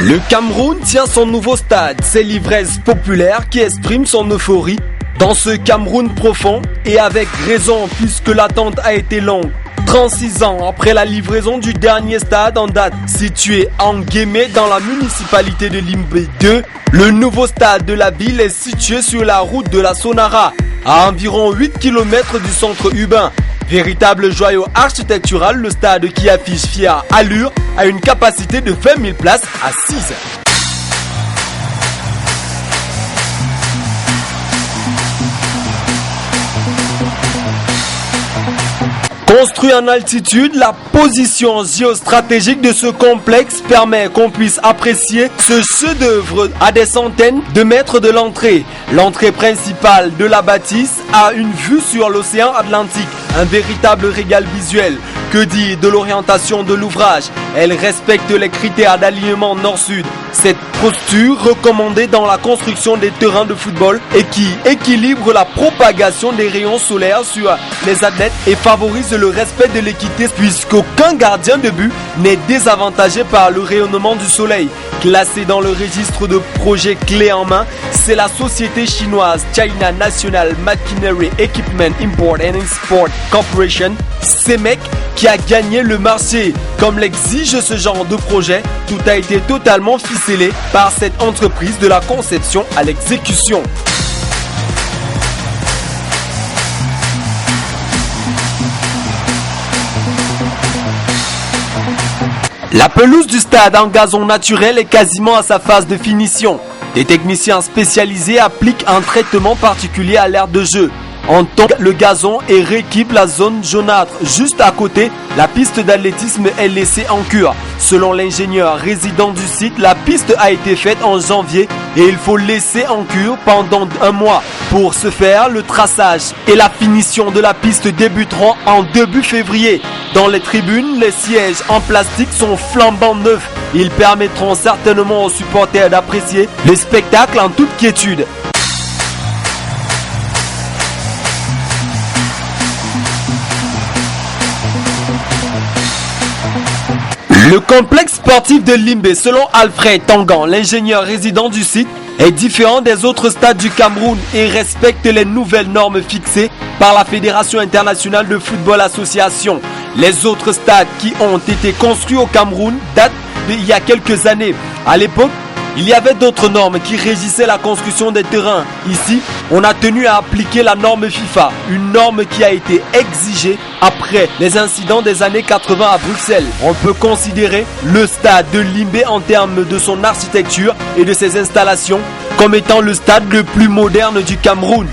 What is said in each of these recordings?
Le Cameroun tient son nouveau stade, c'est l'ivresse populaire qui exprime son euphorie dans ce Cameroun profond et avec raison puisque l'attente a été longue. 36 ans après la livraison du dernier stade en date, situé en Guémé dans la municipalité de Limbé 2, le nouveau stade de la ville est situé sur la route de la Sonara, à environ 8 km du centre urbain. Véritable joyau architectural, le stade qui affiche fière allure a une capacité de 20 000 places assises. Construit en altitude, la position géostratégique de ce complexe permet qu'on puisse apprécier ce chef-d'œuvre à des centaines de mètres de l'entrée. L'entrée principale de la bâtisse a une vue sur l'océan Atlantique, un véritable régal visuel. Que dire de l'orientation de l'ouvrage? Elle respecte les critères d'alignement nord-sud. Cette posture recommandée dans la construction des terrains de football et qui équilibre la propagation des rayons solaires sur les athlètes et favorise le respect de l'équité puisqu'aucun gardien de but n'est désavantagé par le rayonnement du soleil. Classé dans le registre de projets clés en main, c'est la société chinoise China National Machinery Equipment Import and Export Corporation, CEMEC, qui a gagné le marché. Comme l'exige ce genre de projet, tout a été totalement ficelé par cette entreprise de la conception à l'exécution. La pelouse du stade en gazon naturel est quasiment à sa phase de finition. Des techniciens spécialisés appliquent un traitement particulier à l'aire de jeu. On tombe le gazon et rééquipe la zone jaunâtre. Juste à côté, la piste d'athlétisme est laissée en cure. Selon l'ingénieur résident du site, la piste a été faite en janvier et il faut laisser en cure pendant un mois. Pour ce faire, le traçage et la finition de la piste débuteront en début février. Dans les tribunes, les sièges en plastique sont flambant neufs. Ils permettront certainement aux supporters d'apprécier le spectacle en toute quiétude. Le complexe sportif de Limbé, selon Alfred Tangan, l'ingénieur résident du site, est différent des autres stades du Cameroun et respecte les nouvelles normes fixées par la Fédération internationale de football association. Les autres stades qui ont été construits au Cameroun datent d'il y a quelques années. À l'époque, il y avait d'autres normes qui régissaient la construction des terrains. Ici, on a tenu à appliquer la norme FIFA, une norme qui a été exigée après les incidents des années 80 à Bruxelles. On peut considérer le stade de Limbé en termes de son architecture et de ses installations comme étant le stade le plus moderne du Cameroun.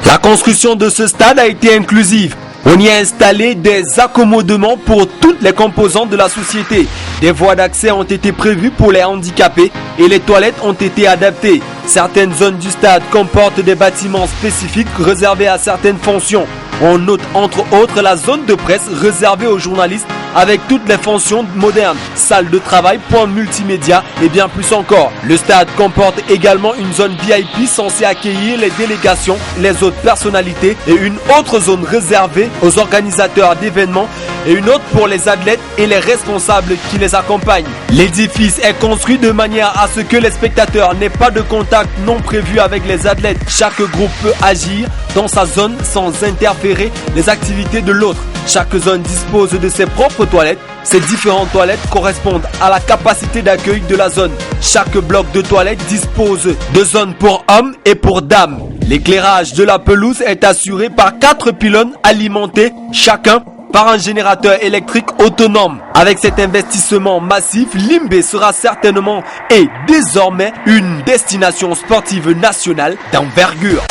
La construction de ce stade a été inclusive. On y a installé des accommodements pour toutes les composantes de la société. Des voies d'accès ont été prévues pour les handicapés et les toilettes ont été adaptées. Certaines zones du stade comportent des bâtiments spécifiques réservés à certaines fonctions. On note entre autres la zone de presse réservée aux journalistes avec toutes les fonctions modernes, salle de travail, point multimédia et bien plus encore. Le stade comporte également une zone VIP censée accueillir les délégations, les autres personnalités et une autre zone réservée aux organisateurs d'événements et une autre pour les athlètes et les responsables qui les accompagnent. L'édifice est construit de manière à ce que les spectateurs n'aient pas de contact non prévu avec les athlètes. Chaque groupe peut agir dans sa zone sans interférer les activités de l'autre. Chaque zone dispose de ses propres toilettes. Ces différentes toilettes correspondent à la capacité d'accueil de la zone. Chaque bloc de toilettes dispose de zones pour hommes et pour dames. L'éclairage de la pelouse est assuré par 4 pylônes alimentés chacun par un générateur électrique autonome. Avec cet investissement massif, Limbé sera certainement et désormais une destination sportive nationale d'envergure.